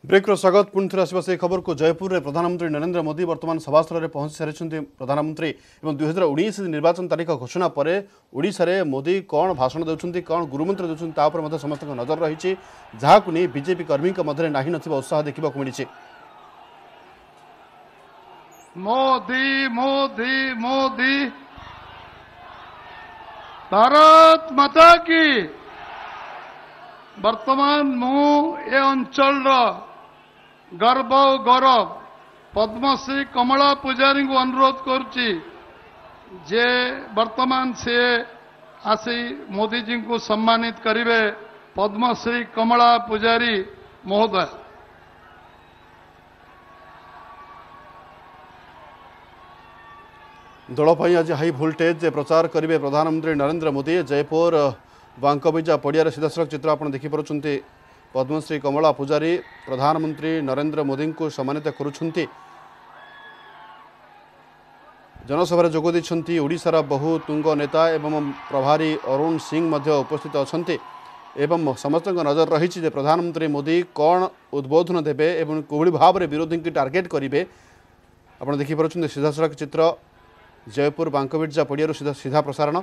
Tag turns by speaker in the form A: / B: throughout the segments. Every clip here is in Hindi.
A: ब्रेक स्वागत पुणी थे आसवा से खबर को जयपुर में प्रधानमंत्री नरेंद्र मोदी वर्तमान सभास्थल में पहुंची सारी प्रधानमंत्री और 2019 निर्वाचन तारीख घोषणा पर ओडिशा रे मोदी कौन भाषण देउछंती कौन गुरुमंत्र देउछंती समस्त नजर रही जहाँ नहीं बीजेपी कर्मी मध्य ना नथिबा उत्साह देखा मिली।
B: मोदी मोदी मोदी भारत माता की वर्तमान मु ए अंचल गर्व और गौरव पद्मश्री कमला पुजारी को अनुरोध करुच्ची जे वर्तमान से आसी मोदी जी को सम्मानित करिवे पद्मश्री कमला पुजारी महोदय।
A: दल आज हाई भोल्टेज प्रचार करेंगे प्रधानमंत्री नरेंद्र मोदी। जयपुर बांकबिजा पड़िया सीधासख चित्र आप देखिपुं पद्मश्री कमला पुजारी प्रधानमंत्री नरेंद्र मोदी को सम्मानित करुछंती। जनसभा जोग देछंती ओडिशार बहु तुंग नेता एवं प्रभारी अरुण सिंह मध्य उपस्थित अछंती एवं समस्त नजर रही प्रधानमंत्री मोदी कौन उद्बोधन देबे एवं कोभली भाव में विरोधी की टार्गेट करेंगे। आप देखिपुं सीधासख चित्र जयपुर बांकबिजा पड़िया सीधा प्रसारण।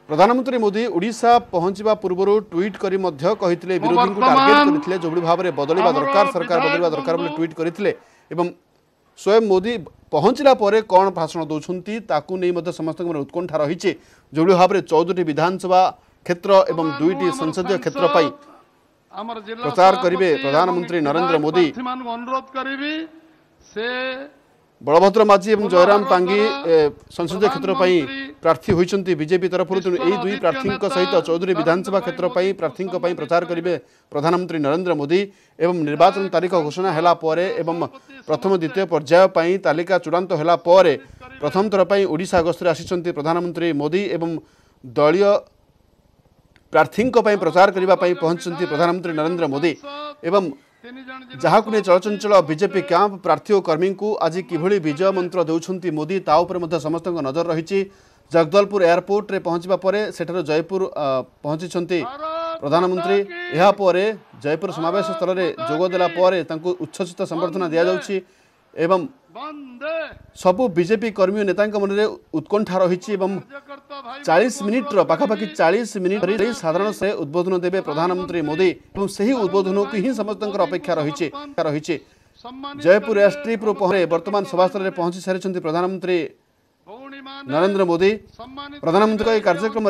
A: प्रधानमंत्री मोदी ओडिशा पहुंचवा पूर्व ट्वीट करी मध्य कहिथिले विरोधी को टार्गेट करथिले जोबड़ी भाव में बदलवा दरकार सरकार बदलवा दरकार बोली ट्वीट करथिले एवं स्वयं मोदी पहुंचला परे कौन भाषण दउछंती ताकू नै मध्य समस्त उत्कंठा रही जोबड़ी भाव में 14टी विधानसभा क्षेत्र एवं 2टी संसदीय क्षेत्र पाई प्रचार करिवे प्रधानमंत्री नरेंद्र मोदी।
B: अनुरोध करिवी से
A: बलभद्र माझी और जयराम पांगी संसदीय क्षेत्र प्रार्थी होती बीजेपी तरफ यही दुई प्रार्थी सहित 14 विधानसभा क्षेत्र प्रार्थी प्रचार करेंगे प्रधानमंत्री नरेंद्र मोदी एवं निर्वाचन तारीख घोषणा है प्रथम द्वितीय पर्याय तालिका चूड़ांत है प्रथम थर पर ओडिशा गस्तर आसी प्रधानमंत्री मोदी एवं दलीय प्रार्थी प्रचार करने पहुंचती प्रधानमंत्री नरेंद्र मोदी एवं जहाँ को चलचंचल बीजेपी कैंप प्रार्थी और कर्मी को आज किभली विजय मंत्र देउछंती मोदी ता उपर समस्त नजर रही। जगदलपुर एयरपोर्ट रे पहुंचबा परे सेठार जयपुर पहुंची प्रधानमंत्री यापर जयपुर समावेश स्थल में जोगदेला उच्छ्वसित संबर्धना दि जाउछि एवं सबु बीजेपी कर्मी और नेता मन में उत्कंठा रही 40 मिनिट पाखापाखि 40 मिनिट साधारण से उद्बोधन देवे प्रधानमंत्री मोदी और सही उद्बोधन को ही समस्त अपेक्षा रही। जयपुर एयरस्ट्रिप पहरे वर्तमान सभास्थल में पहुंची सारी प्रधानमंत्री नरेंद्र मोदी। प्रधानमंत्री कार्यक्रम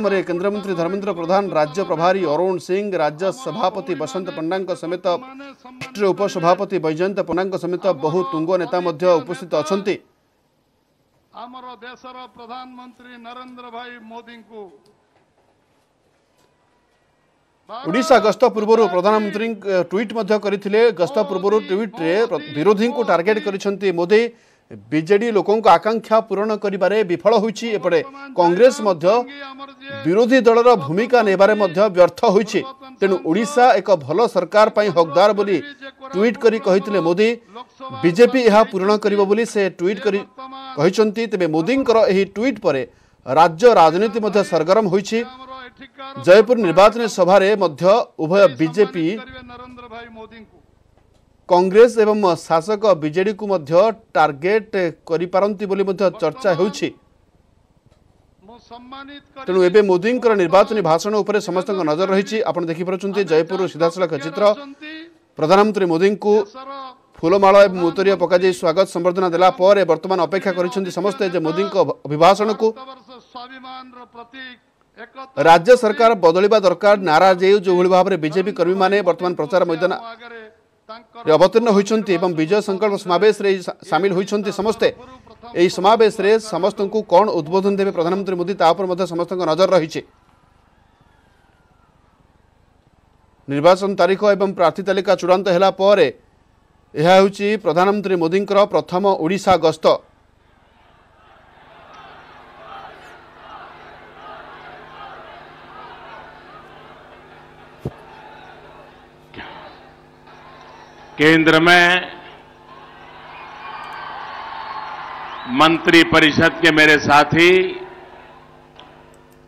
A: में केंद्रमंत्री धर्मेंद्र प्रधान राज्य प्रभारी अरुण सिंह राज्य सभापति बसंत पंडा समेत उपसभापति बैजयंत पंडा समेत बहु तुंग नेता उपस्थित अछंती।
B: आमर देशर प्रधानमंत्री नरेंद्र भाई मोदी को
A: ओडिशा गस्त पूर्व प्रधानमंत्री ट्वीट करथिले। गस्त पूर्व ट्वीट रे विरोधी को टार्गेट करिसंती मोदी बीजेडी लोकों को आकांक्षा पूरण करिबारे विफल होईछि एपटे कांग्रेस मध्य विरोधी दलर भूमिका नेबारे मध्य व्यर्थ होईछि तेणु ओडिशा एक भल सरकार पई हकदार बोली ट्वीट करी कहिथिले मोदी बीजेपी यह पूरण करिबो बोली से ट्वीट करी कहिसंती। तेबे मोदींकर एही ट्वीट परे राज्य राजनीति मध्य सरगरम होईछि। जयपुर निर्वाचन सभा रे मध्य उभय बीजेपी कांग्रेस एवं शासक बीजेडी को मध्य टार्गेट करि पारंती बोली मध्य चर्चा होउछि। तेणु एबे मोदींकर निर्वाचन भाषण उपरे समस्त नजर रही। आपण देखि परछन्ते जयपुर सीधासलख चित्र प्रधानमंत्री मोदी को फूलमाला एवं उत्तरीय पकाई स्वागत संबर्धना देला पर वर्तमान अपेक्षा करिसंती समस्ते जे मोदी को अभिभाषण को राज्य सरकार बदलिबा दरकार नारा जो भली भाव में बीजेपी कर्मी माने वर्तमान प्रचार मैदान अवतीर्ण होइछन्ति एवं विजय संकल्प समावेश रे शामिल होइछन्ति समस्ते। एही समावेश रे समस्त को कौन उद्बोधन देवे प्रधानमंत्री मोदी ता पर मध्य समस्त नजर रही। निर्वाचन तारीख एवं प्रार्थी तालिका चूड़ांत है यह होछि प्रधानमंत्री मोदींकर प्रथम ओडिशा गस्त।
C: केंद्र में मंत्री परिषद के मेरे साथी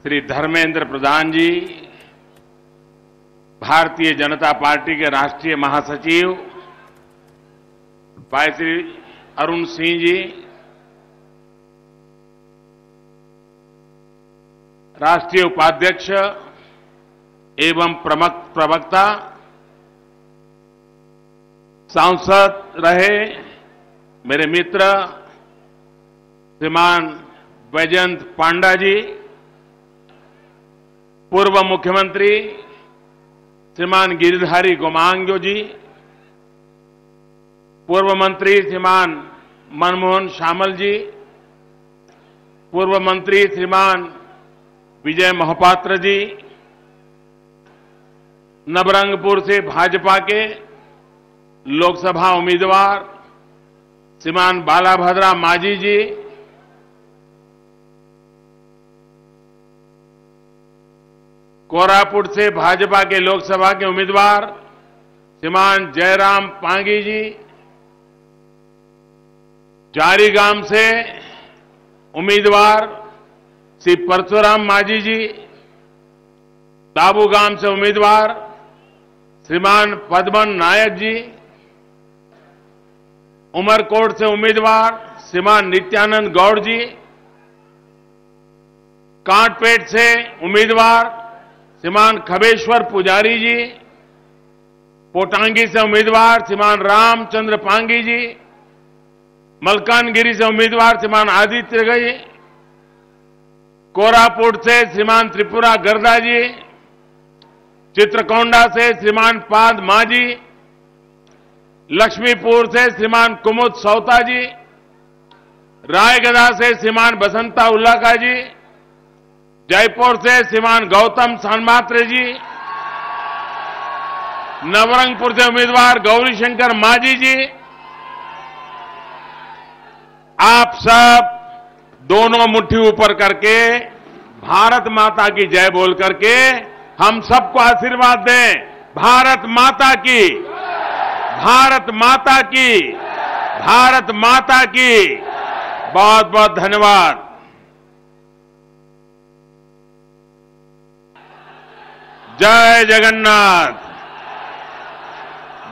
C: श्री धर्मेंद्र प्रधान जी, भारतीय जनता पार्टी के राष्ट्रीय महासचिव भाई श्री अरुण सिंह जी, राष्ट्रीय उपाध्यक्ष एवं प्रवक्ता सांसद रहे मेरे मित्र श्रीमान वैजयंत पांडा जी, पूर्व मुख्यमंत्री श्रीमान गिरिधारी गोमांगो जी, पूर्व मंत्री श्रीमान मनमोहन शामल जी, पूर्व मंत्री श्रीमान विजय मोहपात्र जी, नवरंगपुर से भाजपा के लोकसभा उम्मीदवार श्रीमान बालाभद्रा मांझी जी, कोरापुट से भाजपा के लोकसभा के उम्मीदवार श्रीमान जयराम पांगी जी, जारीगाम से उम्मीदवार श्री परशुराम मांझी जी, ताबूगाम से उम्मीदवार श्रीमान पद्मन नायक जी, उमरकोट से उम्मीदवार श्रीमान नित्यानंद गौड़ जी, कांटपेट से उम्मीदवार श्रीमान खबेश्वर पुजारी जी, पोटांगी से उम्मीदवार श्रीमान रामचंद्र पांगी जी, मलकानगिरी से उम्मीदवार श्रीमान आदित्य गई, कोरापुट से श्रीमान त्रिपुरा गर्दा जी, चित्रकोंडा से श्रीमान पाद मांझी, लक्ष्मीपुर से श्रीमान कुमुद सौता जी, रायगढ़ से श्रीमान बसंता उल्लाका जी, जयपुर से श्रीमान गौतम सानमात्रे जी, नवरंगपुर से उम्मीदवार गौरीशंकर मांझी जी, आप सब दोनों मुट्ठी ऊपर करके भारत माता की जय बोल करके हम सबको आशीर्वाद दें। भारत माता की, भारत माता की, भारत माता की। बहुत बहुत धन्यवाद। जय जगन्नाथ,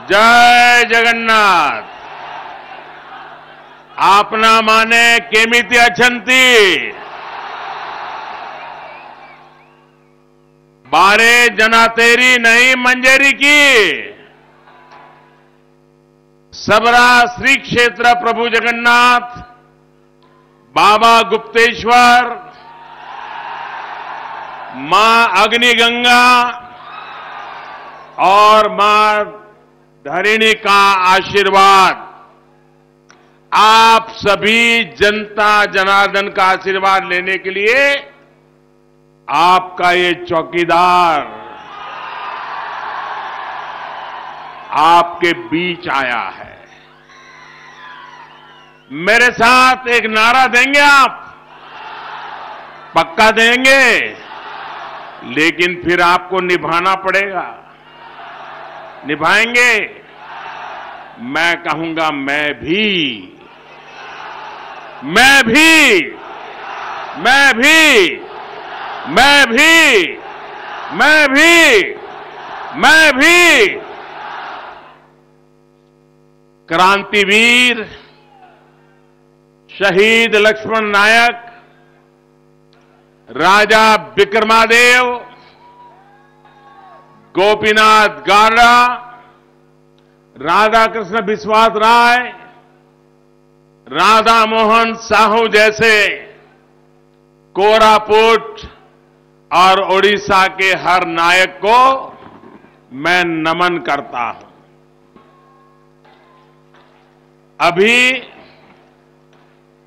C: जय जगन्नाथ। आपना माने केमिति अछंती, बारे जना तेरी नहीं मंजेरी की। सबरा श्री क्षेत्र प्रभु जगन्नाथ, बाबा गुप्तेश्वर, मां अग्निगंगा और मां धरिणी का आशीर्वाद, आप सभी जनता जनार्दन का आशीर्वाद लेने के लिए आपका ये चौकीदार आपके बीच आया है। मेरे साथ एक नारा देंगे आप? पक्का देंगे? लेकिन फिर आपको निभाना पड़ेगा। निभाएंगे? मैं कहूंगा मैं भी, मैं भी, मैं भी, मैं भी, मैं भी, मैं भी। क्रांतिवीर शहीद लक्ष्मण नायक, राजा विक्रमादेव, गोपीनाथ गारड़ा, राधा कृष्ण विश्वास राय, राधा मोहन साहू जैसे कोरापुट और ओडिशा के हर नायक को मैं नमन करता हूं। अभी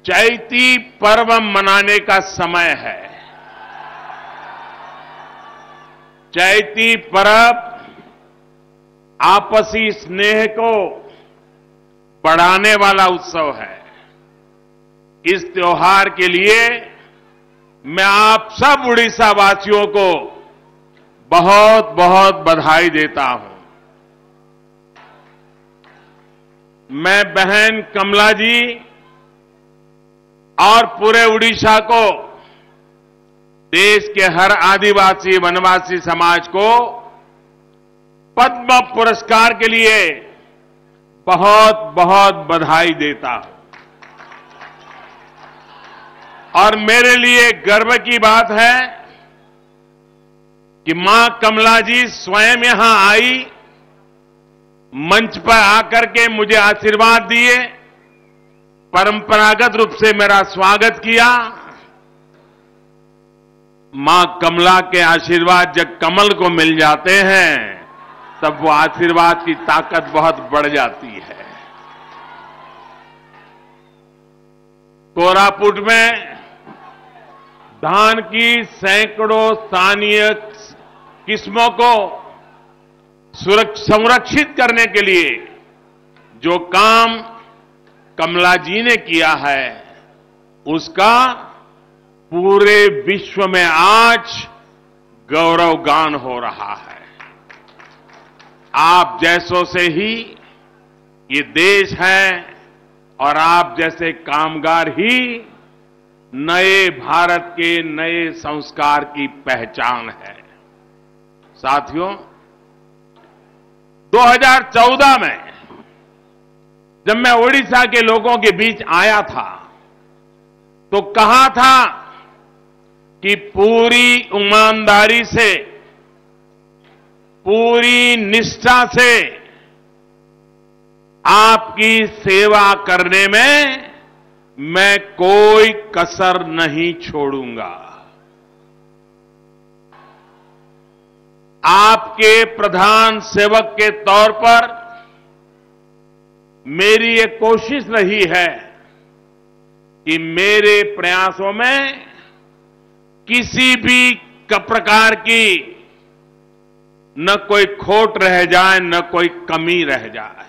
C: चैती पर्व मनाने का समय है। चैती पर्व आपसी स्नेह को बढ़ाने वाला उत्सव है। इस त्योहार के लिए मैं आप सब उड़ीसा वासियों को बहुत बहुत बधाई देता हूं। मैं बहन कमला जी और पूरे उड़ीसा को, देश के हर आदिवासी वनवासी समाज को पद्म पुरस्कार के लिए बहुत बहुत बधाई देता हूं। और मेरे लिए गर्व की बात है कि मां कमला जी स्वयं यहां आई, मंच पर आकर के मुझे आशीर्वाद दिए, परंपरागत रूप से मेरा स्वागत किया। मां कमला के आशीर्वाद जब कमल को मिल जाते हैं तब वो आशीर्वाद की ताकत बहुत बढ़ जाती है। कोरापुट में धान की सैकड़ों स्थानीय किस्मों को संरक्षित करने के लिए जो काम कमला जी ने किया है, उसका पूरे विश्व में आज गौरवगान हो रहा है। आप जैसों से ही ये देश है और आप जैसे कामगार ही नए भारत के नए संस्कार की पहचान है। साथियों, 2014 में जब मैं ओडिशा के लोगों के बीच आया था तो कहा था कि पूरी ईमानदारी से, पूरी निष्ठा से आपकी सेवा करने में मैं कोई कसर नहीं छोड़ूंगा। आपके प्रधान सेवक के तौर पर मेरी ये कोशिश रही है कि मेरे प्रयासों में किसी भी प्रकार की न कोई खोट रह जाए, न कोई कमी रह जाए।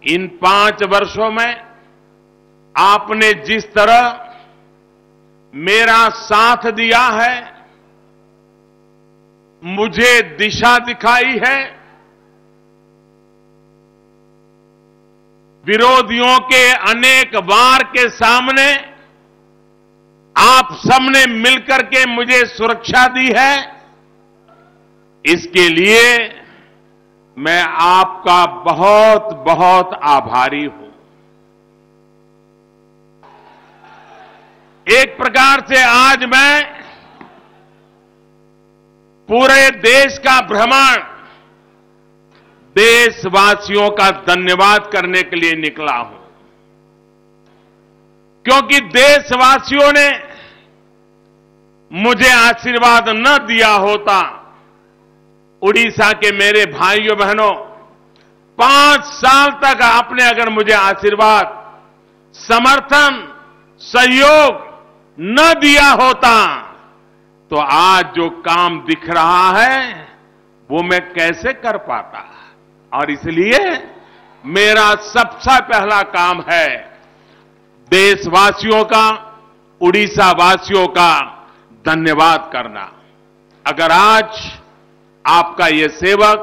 C: इन 5 वर्षों में आपने जिस तरह मेरा साथ दिया है, मुझे दिशा दिखाई है, विरोधियों के अनेक वार के सामने आप सबने मिलकर के मुझे सुरक्षा दी है, इसके लिए मैं आपका बहुत बहुत आभारी हूं। एक प्रकार से आज मैं पूरे देश का भ्रमण देशवासियों का धन्यवाद करने के लिए निकला हूं, क्योंकि देशवासियों ने मुझे आशीर्वाद न दिया होता, उड़ीसा के मेरे भाइयों बहनों, 5 साल तक आपने अगर मुझे आशीर्वाद, समर्थन, सहयोग न दिया होता तो आज जो काम दिख रहा है वो मैं कैसे कर पाता। और इसलिए मेरा सबसे पहला काम है देशवासियों का, उड़ीसा वासियों का धन्यवाद करना। अगर आज आपका ये सेवक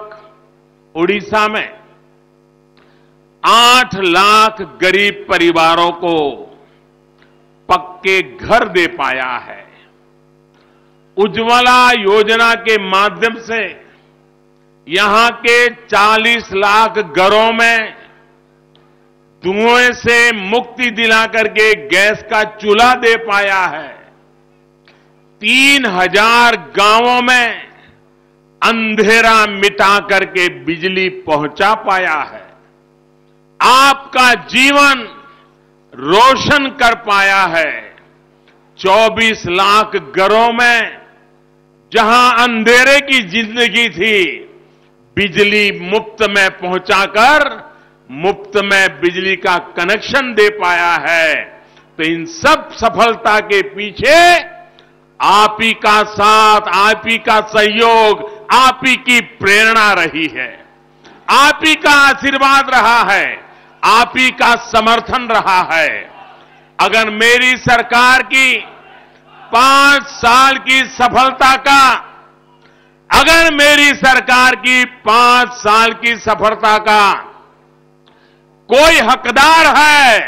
C: उड़ीसा में 8 लाख गरीब परिवारों को पक्के घर दे पाया है, उज्ज्वला योजना के माध्यम से यहां के 40 लाख घरों में धुएं से मुक्ति दिला करके गैस का चूल्हा दे पाया है, 3000 गांवों में अंधेरा मिटा करके बिजली पहुंचा पाया है, आपका जीवन रोशन कर पाया है। 24 लाख घरों में जहां अंधेरे की जिंदगी थी, बिजली मुफ्त में पहुंचाकर मुफ्त में बिजली का कनेक्शन दे पाया है। तो इन सब सफलता के पीछे आप ही का साथ, आप ही का सहयोग, आप ही की प्रेरणा रही है, आप ही का आशीर्वाद रहा है, आप ही का समर्थन रहा है। अगर मेरी सरकार की 5 साल की सफलता का, अगर मेरी सरकार की 5 साल की सफलता का कोई हकदार है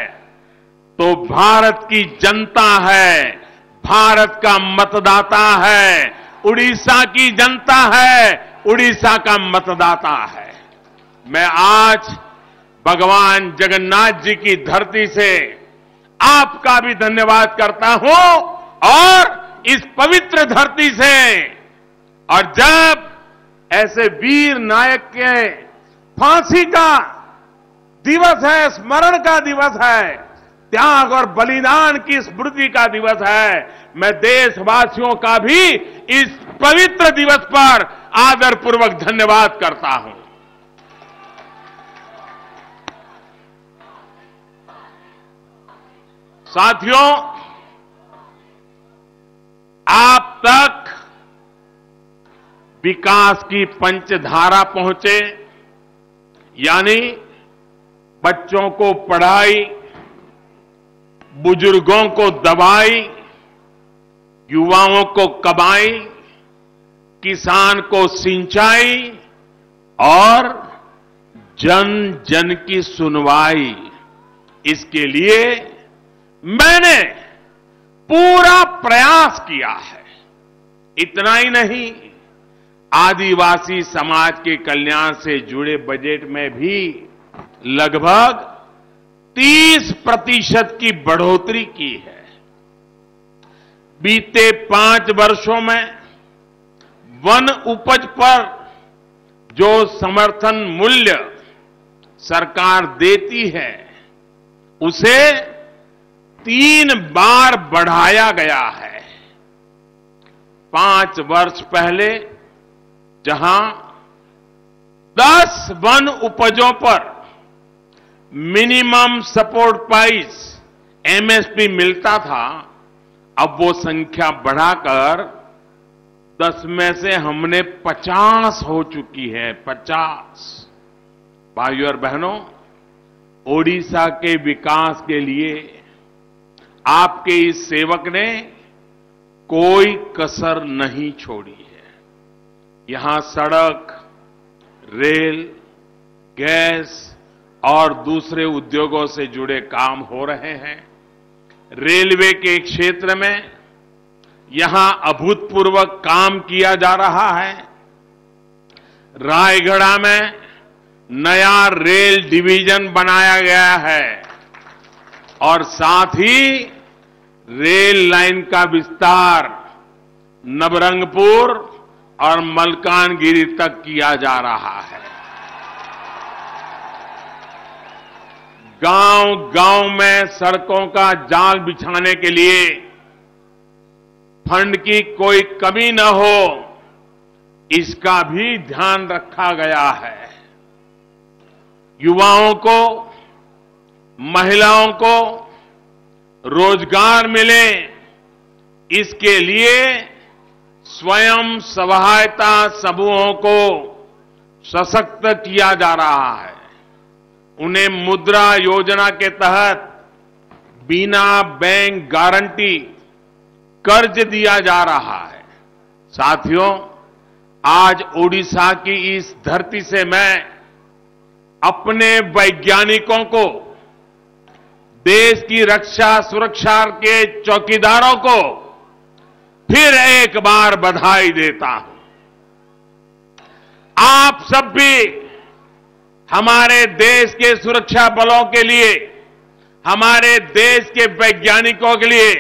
C: तो भारत की जनता है, भारत का मतदाता है, उड़ीसा की जनता है, उड़ीसा का मतदाता है। मैं आज भगवान जगन्नाथ जी की धरती से आपका भी धन्यवाद करता हूं और इस पवित्र धरती से, और जब ऐसे वीर नायक के फांसी का दिवस है, स्मरण का दिवस है, त्याग और बलिदान की स्मृति का दिवस है, मैं देशवासियों का भी इस पवित्र दिवस पर आदरपूर्वक धन्यवाद करता हूं। साथियों, आप तक विकास की पंचधारा पहुंचे, यानी बच्चों को पढ़ाई, बुजुर्गों को दवाई, युवाओं को कमाई, किसान को सिंचाई और जन जन की सुनवाई, इसके लिए मैंने पूरा प्रयास किया है। इतना ही नहीं, आदिवासी समाज के कल्याण से जुड़े बजट में भी लगभग 30% की बढ़ोतरी की है। बीते 5 वर्षों में वन उपज पर जो समर्थन मूल्य सरकार देती है, उसे 3 बार बढ़ाया गया है। 5 वर्ष पहले जहां 10 वन उपजों पर मिनिमम सपोर्ट प्राइस एमएसपी मिलता था, अब वो संख्या बढ़ाकर 10 में से हमने 50 हो चुकी है। 50। भाइयों और बहनों, ओडिशा के विकास के लिए आपके इस सेवक ने कोई कसर नहीं छोड़ी है। यहां सड़क, रेल, गैस और दूसरे उद्योगों से जुड़े काम हो रहे हैं। रेलवे के क्षेत्र में यहां अभूतपूर्व काम किया जा रहा है। रायगढ़ में नया रेल डिवीजन बनाया गया है और साथ ही रेल लाइन का विस्तार नवरंगपुर और मलकानगिरी तक किया जा रहा है। गांव-गांव में सड़कों का जाल बिछाने के लिए फंड की कोई कमी न हो, इसका भी ध्यान रखा गया है। युवाओं को, महिलाओं को रोजगार मिले, इसके लिए स्वयं सहायता समूहों को सशक्त किया जा रहा है। उन्हें मुद्रा योजना के तहत बिना बैंक गारंटी कर्ज दिया जा रहा है। साथियों, आज ओडिशा की इस धरती से मैं अपने वैज्ञानिकों को, देश की रक्षा सुरक्षा के चौकीदारों को फिर एक बार बधाई देता हूं। आप सब भी हमारे देश के सुरक्षा बलों के लिए, हमारे देश के वैज्ञानिकों के लिए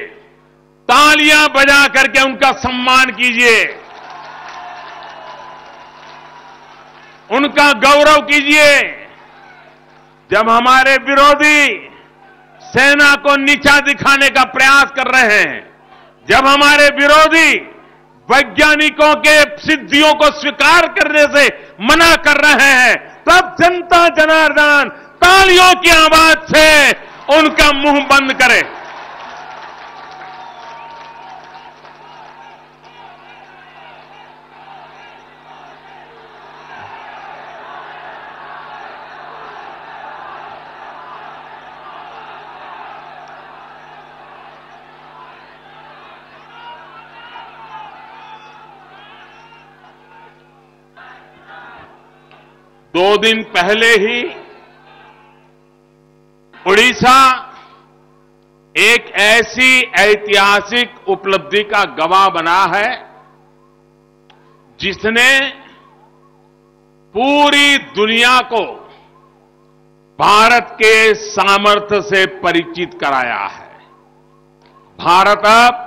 C: तालियां बजा करके उनका सम्मान कीजिए, उनका गौरव कीजिए। जब हमारे विरोधी सेना को नीचा दिखाने का प्रयास कर रहे हैं, जब हमारे विरोधी वैज्ञानिकों के सिद्धियों को स्वीकार करने से मना कर रहे हैं, तब जनता जनार्दन तालियों की आवाज से उनका मुंह बंद करे। दो दिन पहले ही उड़ीसा एक ऐसी ऐतिहासिक उपलब्धि का गवाह बना है जिसने पूरी दुनिया को भारत के सामर्थ्य से परिचित कराया है। भारत अब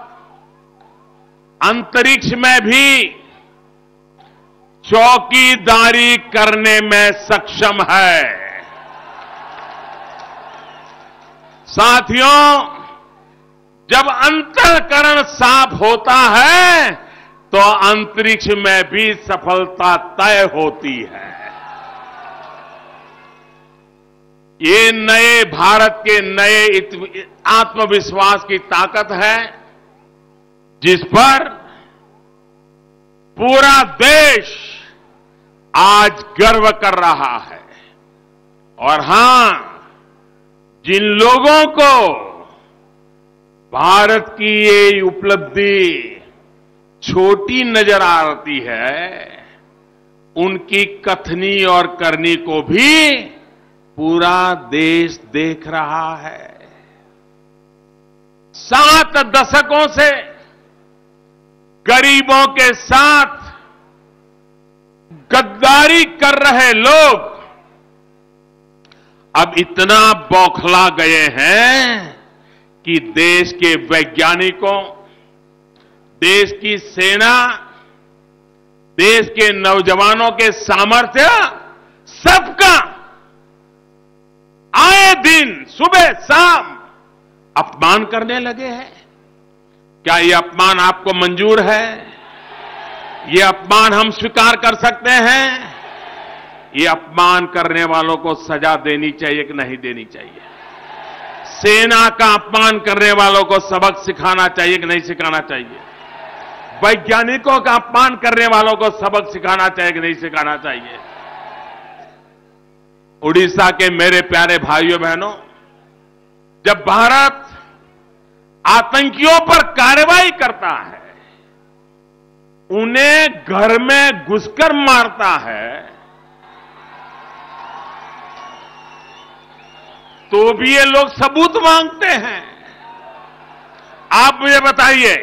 C: अंतरिक्ष में भी चौकीदारी करने में सक्षम है। साथियों, जब अंतःकरण साफ होता है तो अंतरिक्ष में भी सफलता तय होती है। ये नए भारत के नए आत्मविश्वास की ताकत है, जिस पर पूरा देश आज गर्व कर रहा है। और हां, जिन लोगों को भारत की ये उपलब्धि छोटी नजर आती है, उनकी कथनी और करनी को भी पूरा देश देख रहा है। 7 दशकों से गरीबों के साथ गद्दारी कर रहे लोग अब इतना बौखला गए हैं कि देश के वैज्ञानिकों, देश की सेना, देश के नौजवानों के सामर्थ्य सबका आए दिन सुबह शाम अपमान करने लगे हैं। क्या ये अपमान आपको मंजूर है? ये अपमान हम स्वीकार कर सकते हैं? ये अपमान करने वालों को सजा देनी चाहिए कि नहीं देनी चाहिए? सेना का अपमान करने वालों को सबक सिखाना चाहिए कि नहीं सिखाना चाहिए? वैज्ञानिकों का अपमान करने वालों को सबक सिखाना चाहिए कि नहीं सिखाना चाहिए? उड़ीसा के मेरे प्यारे भाइयों बहनों, जब भारत आतंकियों पर कार्रवाई करता है, उन्हें घर में घुसकर मारता है, तो भी ये लोग सबूत मांगते हैं। आप मुझे बताइए,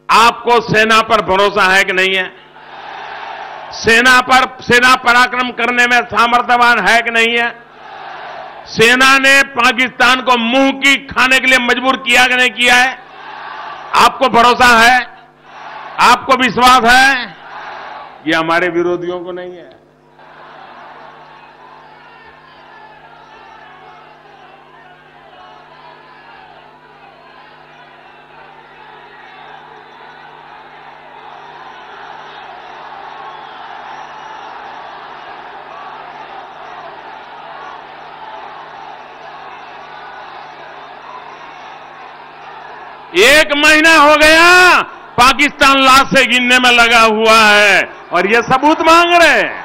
C: आपको सेना पर भरोसा है कि नहीं है? सेना पराक्रम करने में सामर्थ्यवान है कि नहीं है? सेना ने पाकिस्तान को मुंह की खाने के लिए मजबूर किया कि नहीं किया है? आपको भरोसा है? आपको विश्वास है? ये हमारे विरोधियों को नहीं है। एक महीना हो गया पाकिस्तान लाशें गिनने में लगा हुआ है और ये सबूत मांग रहे हैं।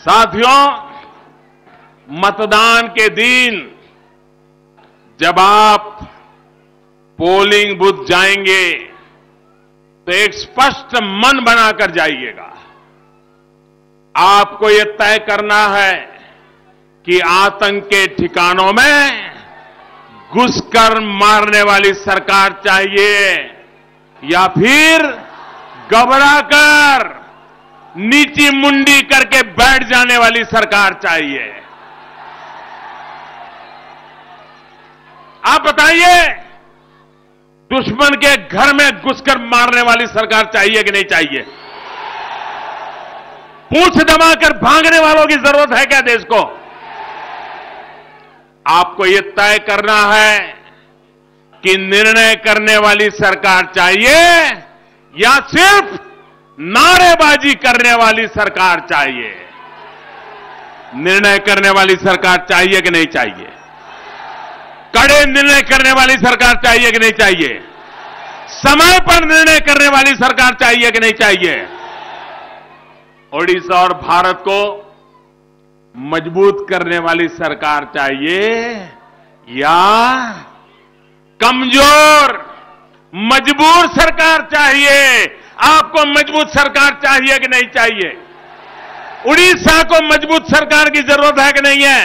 C: साथियों, मतदान के दिन जब आप पोलिंग बूथ जाएंगे तो एक स्पष्ट मन बनाकर जाइएगा। आपको यह तय करना है कि आतंक के ठिकानों में घुसकर मारने वाली सरकार चाहिए या फिर घबराकर नीची मुंडी करके बैठ जाने वाली सरकार चाहिए। आप बताइए, दुश्मन के घर में घुसकर मारने वाली सरकार चाहिए कि नहीं चाहिए? पूंछ दबाकर भागने वालों की जरूरत है क्या देश को? आपको यह तय करना है कि निर्णय करने वाली सरकार चाहिए या सिर्फ नारेबाजी करने वाली सरकार चाहिए? निर्णय करने वाली सरकार चाहिए कि नहीं चाहिए? कड़े निर्णय करने वाली सरकार चाहिए कि नहीं चाहिए? समय पर निर्णय करने वाली सरकार चाहिए कि नहीं चाहिए? ओडिशा और भारत को मजबूत करने वाली सरकार चाहिए या कमजोर मजबूर सरकार चाहिए? आपको मजबूत सरकार चाहिए कि नहीं चाहिए? उड़ीसा को मजबूत सरकार की जरूरत है कि नहीं है?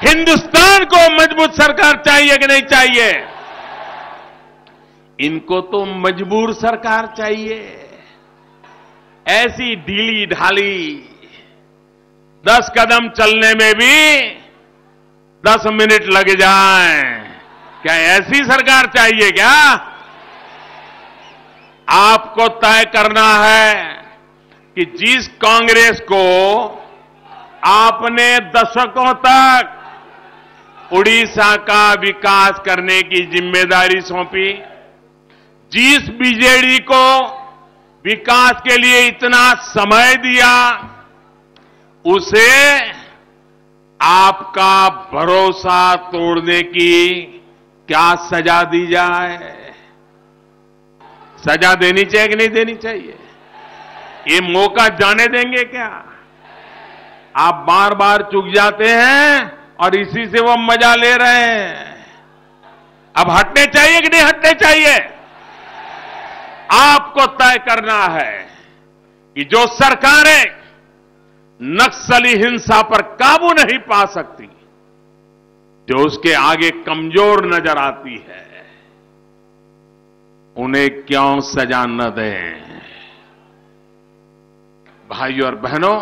C: हिंदुस्तान को मजबूत सरकार चाहिए कि नहीं चाहिए? इनको तो मजबूर सरकार चाहिए। ऐसी ढीली ढाली 10 कदम चलने में भी 10 मिनट लग जाए, क्या ऐसी सरकार चाहिए क्या? आपको तय करना है कि जिस कांग्रेस को आपने दशकों तक उड़ीसा का विकास करने की जिम्मेदारी सौंपी, जिस बीजेडी को विकास के लिए इतना समय दिया, उसे आपका भरोसा तोड़ने की क्या सजा दी जाए? सजा देनी चाहिए कि नहीं देनी चाहिए? ये मौका जाने देंगे क्या? आप बार बार चूक जाते हैं और इसी से वो मजा ले रहे हैं। अब हटने चाहिए कि नहीं हटने चाहिए? आपको तय करना है कि जो सरकारें नक्सली हिंसा पर काबू नहीं पा सकती, जो उसके आगे कमजोर नजर आती है, उन्हें क्यों सजा न दें? भाइयों और बहनों,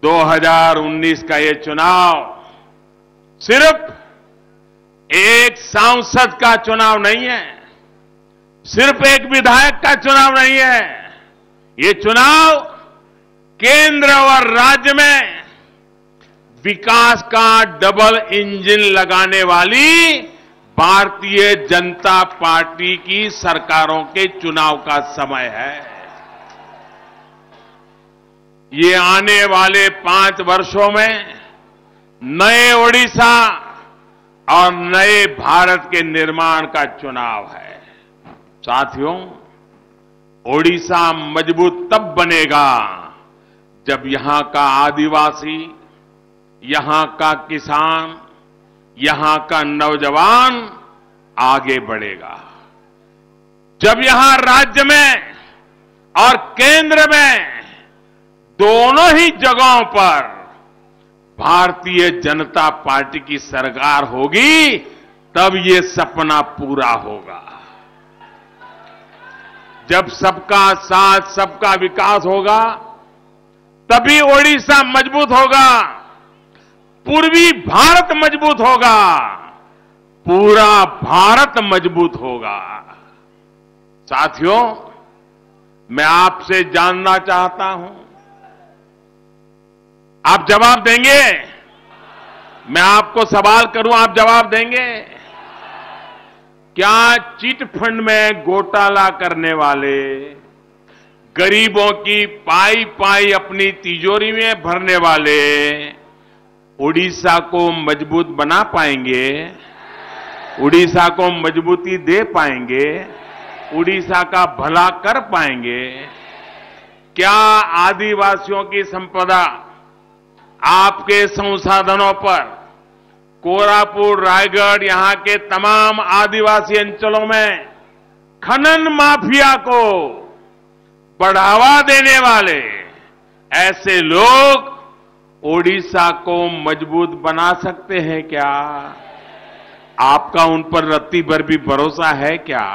C: 2019 का ये चुनाव सिर्फ एक सांसद का चुनाव नहीं है, सिर्फ एक विधायक का चुनाव नहीं है। ये चुनाव केंद्र और राज्य में विकास का डबल इंजन लगाने वाली भारतीय जनता पार्टी की सरकारों के चुनाव का समय है। ये आने वाले 5 वर्षों में नए ओडिशा और नए भारत के निर्माण का चुनाव है। साथियों, ओडिशा मजबूत तब बनेगा जब यहां का आदिवासी, यहां का किसान, यहां का नौजवान आगे बढ़ेगा। जब यहां राज्य में और केंद्र में दोनों ही जगहों पर भारतीय जनता पार्टी की सरकार होगी, तब ये सपना पूरा होगा। जब सबका साथ, सबका विकास होगा, तभी ओडिशा मजबूत होगा, पूर्वी भारत मजबूत होगा, पूरा भारत मजबूत होगा। साथियों, मैं आपसे जानना चाहता हूं, आप जवाब देंगे? मैं आपको सवाल करूं, आप जवाब देंगे? क्या चिट फंड में घोटाला करने वाले, गरीबों की पाई पाई अपनी तिजोरी में भरने वाले उड़ीसा को मजबूत बना पाएंगे? उड़ीसा को मजबूती दे पाएंगे? उड़ीसा का भला कर पाएंगे? क्या आदिवासियों की संपदा आपके संसाधनों पर कोरापुट, रायगढ़, यहां के तमाम आदिवासी अंचलों में खनन माफिया को बढ़ावा देने वाले ऐसे लोग ओडिशा को मजबूत बना सकते हैं क्या? आपका उन पर रत्ती भर भी भरोसा है क्या?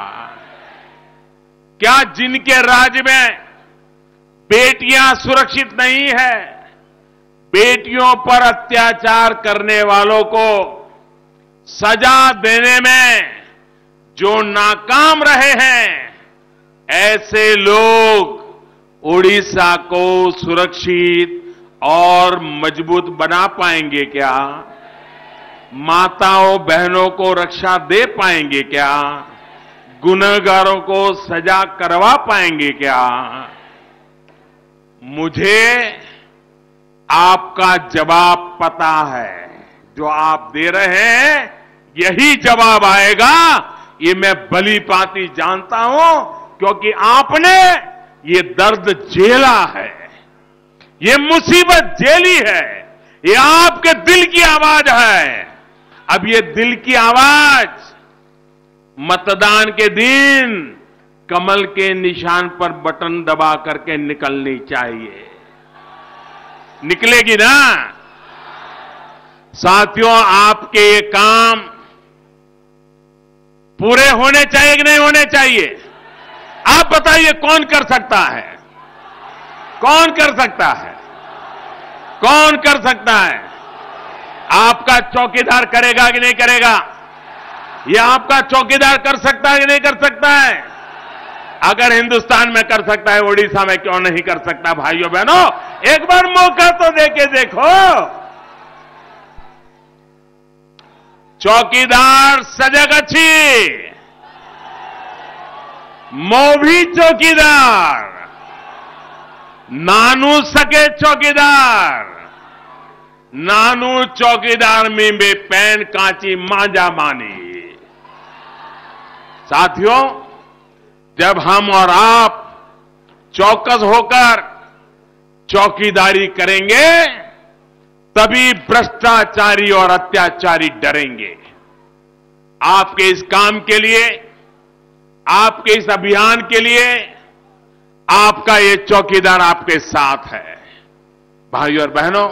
C: क्या जिनके राज्य में बेटियां सुरक्षित नहीं है, बेटियों पर अत्याचार करने वालों को सजा देने में जो नाकाम रहे हैं, ऐसे लोग ओडिशा को सुरक्षित और मजबूत बना पाएंगे क्या? माताओं बहनों को रक्षा दे पाएंगे क्या? गुनहगारों को सजा करवा पाएंगे क्या? मुझे आपका जवाब पता है। जो आप दे रहे हैं, यही जवाब आएगा, ये मैं भली भांति जानता हूं, क्योंकि आपने ये दर्द झेला है, ये मुसीबत झेली है। ये आपके दिल की आवाज है। अब ये दिल की आवाज मतदान के दिन कमल के निशान पर बटन दबा करके निकलनी चाहिए। निकलेगी ना? साथियों, आपके ये काम पूरे होने चाहिए कि नहीं होने चाहिए? आप बताइए, कौन कर सकता है? कौन कर सकता है? कौन कर सकता है? आपका चौकीदार करेगा कि नहीं करेगा? यह आपका चौकीदार कर सकता है कि नहीं कर सकता है? अगर हिंदुस्तान में कर सकता है, ओडिशा में क्यों नहीं कर सकता? भाइयों बहनों, एक बार मौका तो देके देखो। चौकीदार सजग अच्छी, मोभी चौकीदार, नानू सके चौकीदार, नानू चौकीदार में बे पैन कांची मांजा मानी। साथियों, जब हम और आप चौकस होकर चौकीदारी करेंगे, तभी भ्रष्टाचारी और अत्याचारी डरेंगे। आपके इस काम के लिए, आपके इस अभियान के लिए आपका ये चौकीदार आपके साथ है। भाइयों और बहनों,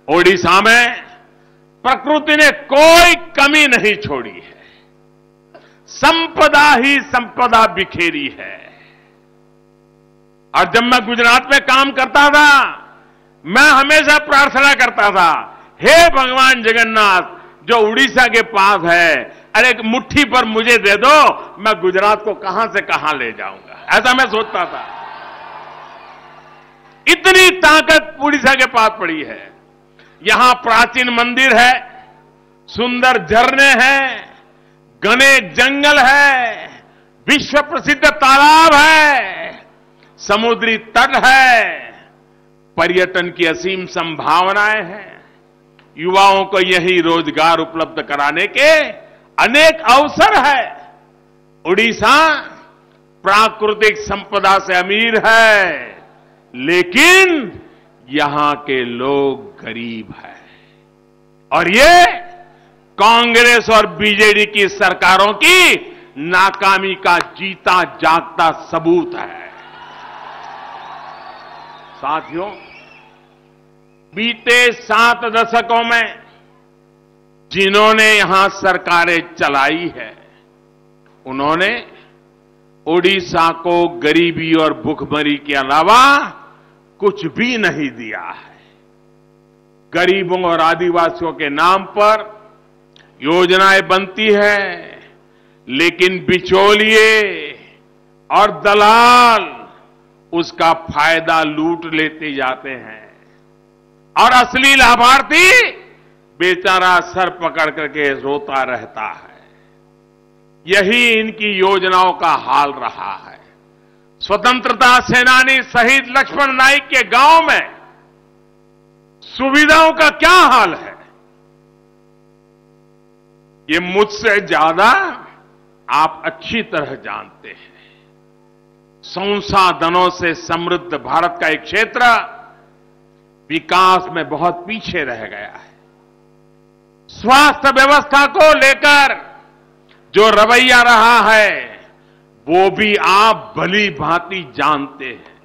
C: ओडिशा में प्रकृति ने कोई कमी नहीं छोड़ी है। संपदा ही संपदा बिखेरी है। और जब मैं गुजरात में काम करता था, मैं हमेशा प्रार्थना करता था, हे भगवान जगन्नाथ, जो उड़ीसा के पास है, अरे एक मुट्ठी पर मुझे दे दो, मैं गुजरात को कहां से कहां ले जाऊंगा। ऐसा मैं सोचता था। इतनी ताकत उड़ीसा के पास पड़ी है। यहां प्राचीन मंदिर है, सुंदर झरने हैं, घने जंगल है, विश्व प्रसिद्ध तालाब है, समुद्री तट है, पर्यटन की असीम संभावनाएं हैं। युवाओं को यही रोजगार उपलब्ध कराने के अनेक अवसर है। उड़ीसा प्राकृतिक संपदा से अमीर है, लेकिन यहां के लोग गरीब हैं। और ये कांग्रेस और बीजेडी की सरकारों की नाकामी का जीता जागता सबूत है। साथियों, बीते 7 दशकों में जिन्होंने यहां सरकारें चलाई है, उन्होंने ओडिशा को गरीबी और भुखमरी के अलावा कुछ भी नहीं दिया है। गरीबों और आदिवासियों के नाम पर योजनाएं बनती है, लेकिन बिचौलिए और दलाल उसका फायदा लूट लेते जाते हैं और असली लाभार्थी बेचारा सर पकड़ करके रोता रहता है। यही इनकी योजनाओं का हाल रहा है। स्वतंत्रता सेनानी शहीद लक्ष्मण नाइक के गांव में सुविधाओं का क्या हाल है, ये मुझसे ज्यादा आप अच्छी तरह जानते हैं। संसाधनों से समृद्ध भारत का एक क्षेत्र विकास में बहुत पीछे रह गया है। स्वास्थ्य व्यवस्था को लेकर जो रवैया रहा है, वो भी आप भली भांति जानते हैं।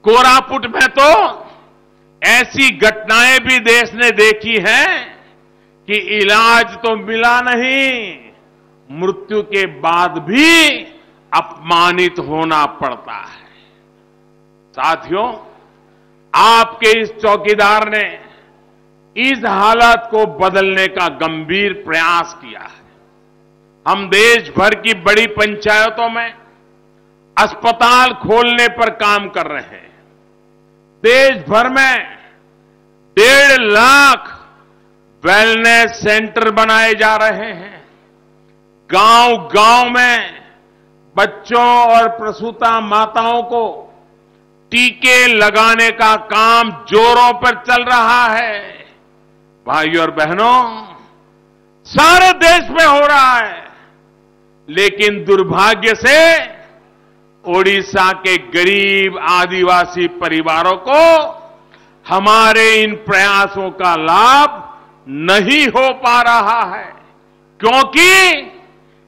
C: कोरापुट में तो ऐसी घटनाएं भी देश ने देखी हैं कि इलाज तो मिला नहीं, मृत्यु के बाद भी अपमानित होना पड़ता है। साथियों, आपके इस चौकीदार ने इस हालत को बदलने का गंभीर प्रयास किया है। हम देश भर की बड़ी पंचायतों में अस्पताल खोलने पर काम कर रहे हैं। देश भर में 1.5 लाख वेलनेस सेंटर बनाए जा रहे हैं। गांव-गांव में बच्चों और प्रसूता माताओं को टीके लगाने का काम जोरों पर चल रहा है। भाइयों और बहनों, सारे देश में हो रहा है, लेकिन दुर्भाग्य से ओडिशा के गरीब आदिवासी परिवारों को हमारे इन प्रयासों का लाभ नहीं हो पा रहा है, क्योंकि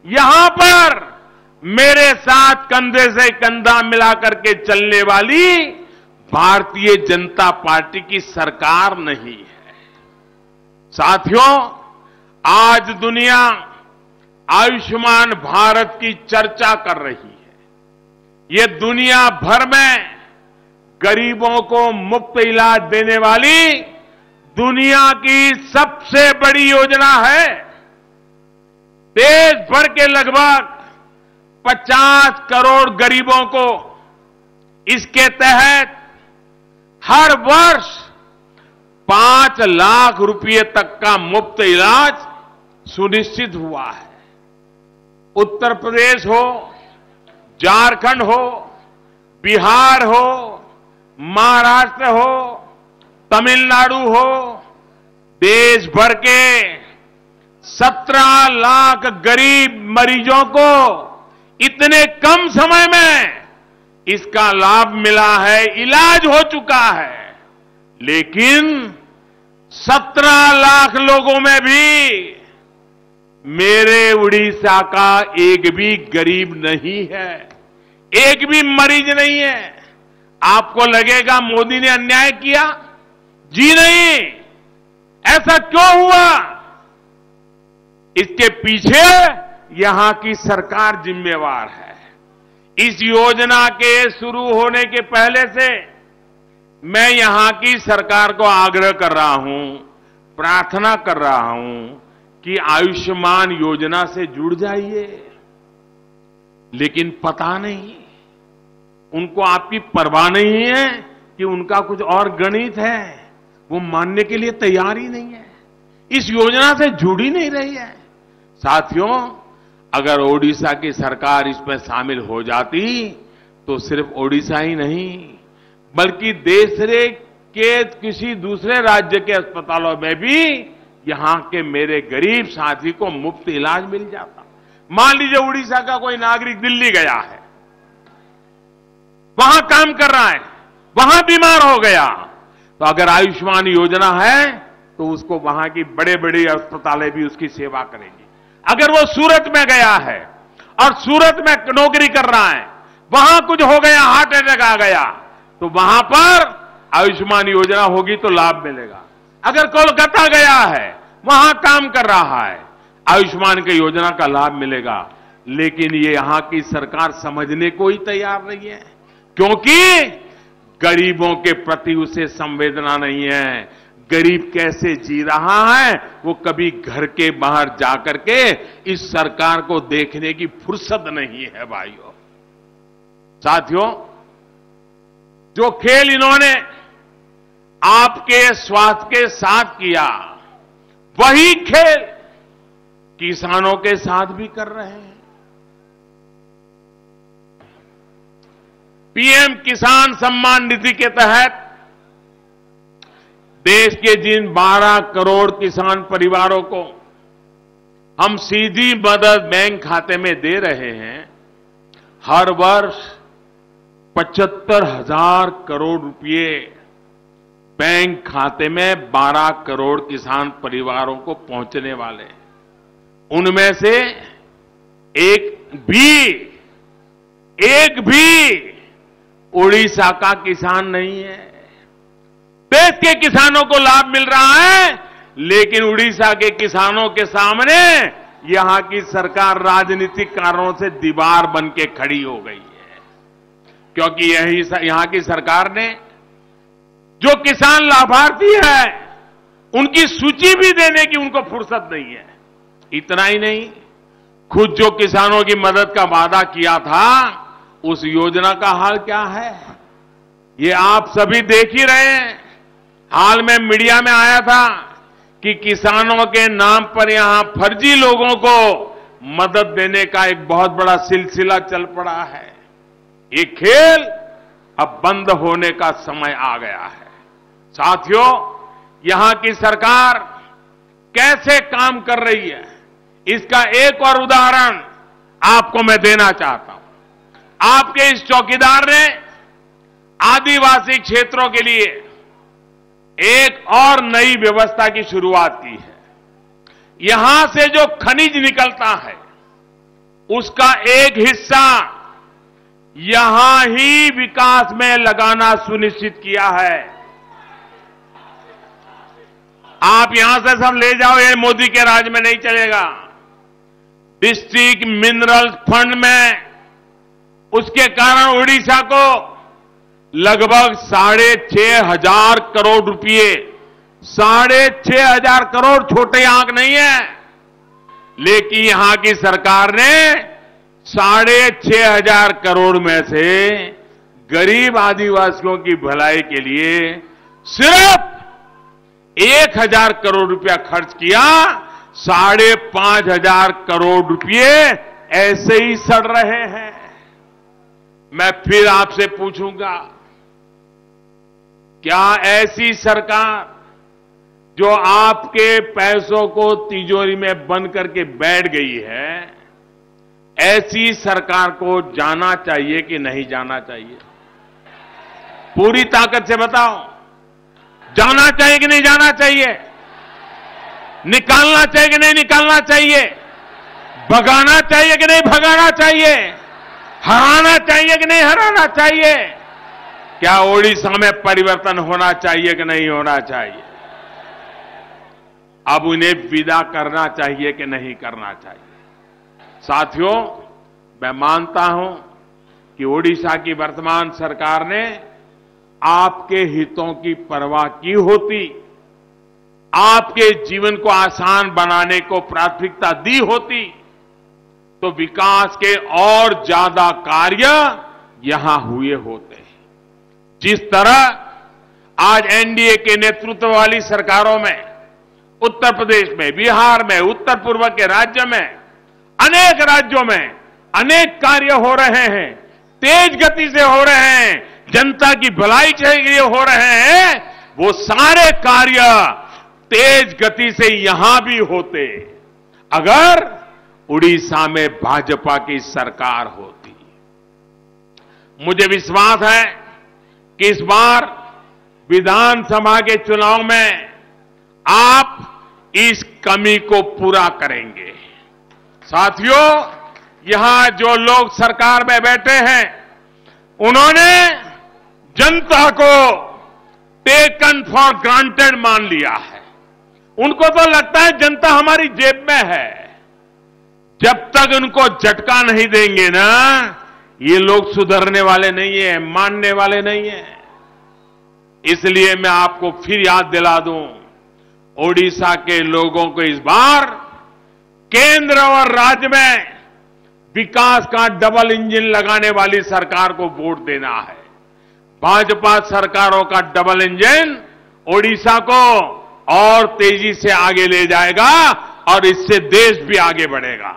C: यहां पर मेरे साथ कंधे से कंधा मिलाकर के चलने वाली भारतीय जनता पार्टी की सरकार नहीं है। साथियों, आज दुनिया आयुष्मान भारत की चर्चा कर रही है। ये दुनिया भर में गरीबों को मुफ्त इलाज देने वाली दुनिया की सबसे बड़ी योजना है। देश भर के लगभग 50 करोड़ गरीबों को इसके तहत हर वर्ष 5 लाख रुपए तक का मुफ्त इलाज सुनिश्चित हुआ है। उत्तर प्रदेश हो, झारखंड हो, बिहार हो, महाराष्ट्र हो, तमिलनाडु हो, देश भर के 17 लाख गरीब मरीजों को इतने कम समय में इसका लाभ मिला है, इलाज हो चुका है। लेकिन 17 लाख लोगों में भी मेरे उड़ीसा का एक भी गरीब नहीं है, एक भी मरीज नहीं है। आपको लगेगा मोदी ने अन्याय किया? जी नहीं। ऐसा क्यों हुआ? इसके पीछे यहां की सरकार जिम्मेवार है। इस योजना के शुरू होने के पहले से मैं यहां की सरकार को आग्रह कर रहा हूं, प्रार्थना कर रहा हूं कि आयुष्मान योजना से जुड़ जाइए। लेकिन पता नहीं, उनको आपकी परवाह नहीं है कि उनका कुछ और गणित है, वो मानने के लिए तैयार ही नहीं है, इस योजना से जुड़ ही नहीं रही है। साथियों, अगर ओडिशा की सरकार इसमें शामिल हो जाती तो सिर्फ ओडिशा ही नहीं बल्कि देश के किसी दूसरे राज्य के अस्पतालों में भी यहां के मेरे गरीब साथी को मुफ्त इलाज मिल जाता। मान लीजिए उड़ीसा का कोई नागरिक दिल्ली गया है, वहां काम कर रहा है, वहां बीमार हो गया, तो अगर आयुष्मान योजना है तो उसको वहां की बड़े बड़े अस्पतालें भी उसकी सेवा करेंगी। अगर वो सूरत में गया है और सूरत में नौकरी कर रहा है, वहां कुछ हो गया, हार्ट अटैक आ गया, तो वहां पर आयुष्मान योजना होगी तो लाभ मिलेगा। अगर कोलकाता गया है, वहां काम कर रहा है, आयुष्मान की योजना का लाभ मिलेगा। लेकिन ये यहां की सरकार समझने को ही तैयार नहीं है, क्योंकि गरीबों के प्रति उसे संवेदना नहीं है। गरीब कैसे जी रहा है वो कभी घर के बाहर जाकर के इस सरकार को देखने की फुर्सत नहीं है। भाइयों, साथियों, जो खेल इन्होंने आपके स्वास्थ्य के साथ किया, वही खेल किसानों के साथ भी कर रहे हैं। पीएम किसान सम्मान निधि के तहत देश के जिन 12 करोड़ किसान परिवारों को हम सीधी मदद बैंक खाते में दे रहे हैं, हर वर्ष 75,000 करोड़ रुपए बैंक खाते में 12 करोड़ किसान परिवारों को पहुंचने वाले हैं। उनमें से एक भी उड़ीसा का किसान नहीं है। देश के किसानों को लाभ मिल रहा है, लेकिन उड़ीसा के किसानों के सामने यहां की सरकार राजनीतिक कारणों से दीवार बन के खड़ी हो गई है। क्योंकि यहां की सरकार ने जो किसान लाभार्थी है उनकी सूची भी देने की उनको फुर्सत नहीं है। इतना ही नहीं, खुद जो किसानों की मदद का वादा किया था उस योजना का हाल क्या है ये आप सभी देख ही रहे हैं। हाल में मीडिया में आया था कि किसानों के नाम पर यहां फर्जी लोगों को मदद देने का एक बहुत बड़ा सिलसिला चल पड़ा है। ये खेल अब बंद होने का समय आ गया है। साथियों, यहां की सरकार कैसे काम कर रही है, इसका एक और उदाहरण आपको मैं देना चाहता हूं। आपके इस चौकीदार ने आदिवासी क्षेत्रों के लिए एक और नई व्यवस्था की शुरुआत की है। यहां से जो खनिज निकलता है उसका एक हिस्सा यहां ही विकास में लगाना सुनिश्चित किया है। आप यहां से सब ले जाओ, ये मोदी के राज में नहीं चलेगा। डिस्ट्रिक्ट मिनरल फंड में उसके कारण ओडिशा को लगभग 6,500 करोड़ रुपए, 6,500 करोड़ छोटे आंक नहीं है, लेकिन यहां की सरकार ने 6,500 करोड़ में से गरीब आदिवासियों की भलाई के लिए सिर्फ 1,000 करोड़ रुपया खर्च किया। 5,500 करोड़ रुपए ऐसे ही सड़ रहे हैं। मैं फिर आपसे पूछूंगा, क्या ऐसी सरकार जो आपके पैसों को तिजोरी में बंद करके बैठ गई है, ऐसी सरकार को जाना चाहिए कि नहीं जाना चाहिए? पूरी ताकत से बताओ, जाना चाहिए कि नहीं जाना चाहिए? निकालना चाहिए कि नहीं निकालना चाहिए? भगाना चाहिए कि नहीं भगाना चाहिए? हराना चाहिए कि नहीं हराना चाहिए? क्या ओडिशा में परिवर्तन होना चाहिए कि नहीं होना चाहिए? अब उन्हें विदा करना चाहिए कि नहीं करना चाहिए? साथियों, मैं मानता हूं कि ओडिशा की वर्तमान सरकार ने आपके हितों की परवाह की होती, आपके जीवन को आसान बनाने को प्राथमिकता दी होती, तो विकास के और ज्यादा कार्य यहां हुए होते। जिस तरह आज एनडीए के नेतृत्व वाली सरकारों में उत्तर प्रदेश में, बिहार में, उत्तर पूर्व के राज्य में, अनेक राज्यों में अनेक कार्य हो रहे हैं, तेज गति से हो रहे हैं, जनता की भलाई के लिए हो रहे हैं, वो सारे कार्य तेज गति से यहां भी होते अगर उड़ीसा में भाजपा की सरकार होती। मुझे विश्वास है कि इस बार विधानसभा के चुनाव में आप इस कमी को पूरा करेंगे। साथियों, यहां जो लोग सरकार में बैठे हैं, उन्होंने जनता को टेकन फॉर ग्रांटेड मान लिया है। उनको तो लगता है जनता हमारी जेब में है। जब तक उनको झटका नहीं देंगे ना, ये लोग सुधरने वाले नहीं है, मानने वाले नहीं है। इसलिए मैं आपको फिर याद दिला दूं, ओडिशा के लोगों को इस बार केंद्र और राज्य में विकास का डबल इंजन लगाने वाली सरकार को वोट देना है। भाजपा सरकारों का डबल इंजन ओडिशा को और तेजी से आगे ले जाएगा और इससे देश भी आगे बढ़ेगा।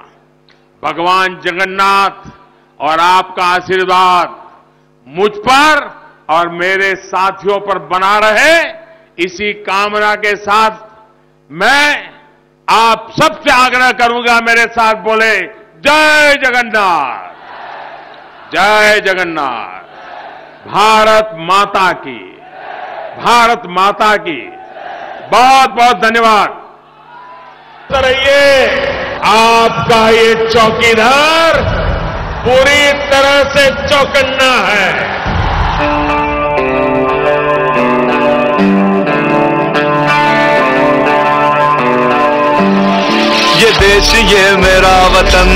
C: भगवान जगन्नाथ और आपका आशीर्वाद मुझ पर और मेरे साथियों पर बना रहे, इसी कामना के साथ मैं आप सबसे आग्रह करूंगा, मेरे साथ बोले जय जगन्नाथ, जय जगन्नाथ। भारत माता की, भारत माता की। बहुत बहुत धन्यवाद। रहिए, आपका ये चौकीदार पूरी तरह से चौकन्ना है।
D: ये देश, ये मेरा वतन,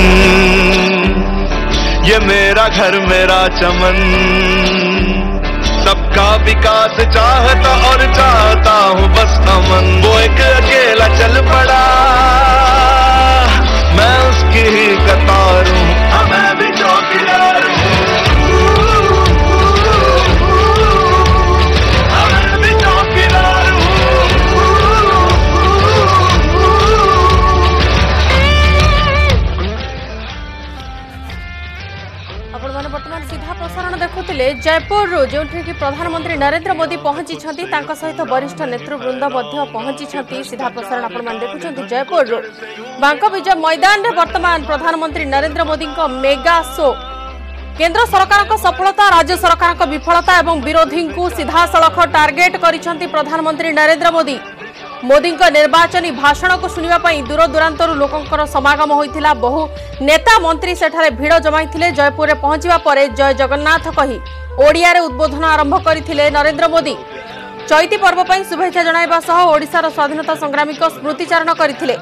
D: ये मेरा घर, मेरा चमन, सबका विकास चाहता और चाहता हूँ बस अमन। वो एक अकेला चल पड़ा, मैं उसकी ही कतार हूँ, मैं भी चौकीदार हूँ, मैं भी चौकीदार हूँ।
E: वर्तमान सीधा प्रसारण देखुले जयपुर जो प्रधानमंत्री नरेंद्र मोदी पहुंची सहित वरिष्ठ नेतृवृंद पहुंची। सीधा प्रसारण आपण देखुं जयपुर बांक विजय मैदान में वर्तमान प्रधानमंत्री नरेंद्र मोदी मेगा शो। केंद्र सरकार सफलता, राज्य सरकार विफलता और विरोधी को सीधा सड़क टार्गेट करिसेंती प्रधानमंत्री नरेंद्र मोदी। मोदी निर्वाचनी भाषण को सुनिबा दूर दूरांतर लोकंकर समागम होइथिला। बहु नेता मंत्री सेठारे भिड़ जमाइथिले। जयपुर में पहुंचवा परे जय जगन्नाथ कही ओडिया रे उद्बोधन आरंभ करथिले नरेंद्र मोदी। चैती पर्व पर शुभेच्छा जणाइबा सह ओडिशार स्वाधीनता संग्रामी को स्मृतिचारण करथिले।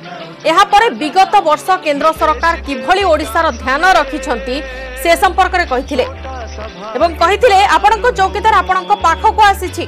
E: एहा परे विगत वर्ष केंद्र सरकार किभली ओडिशार ध्यान रखिछंती से संपर्क रे कहिथिले एवं कहिथिले आपणको चौकीदार आपणको पाखको आसीछि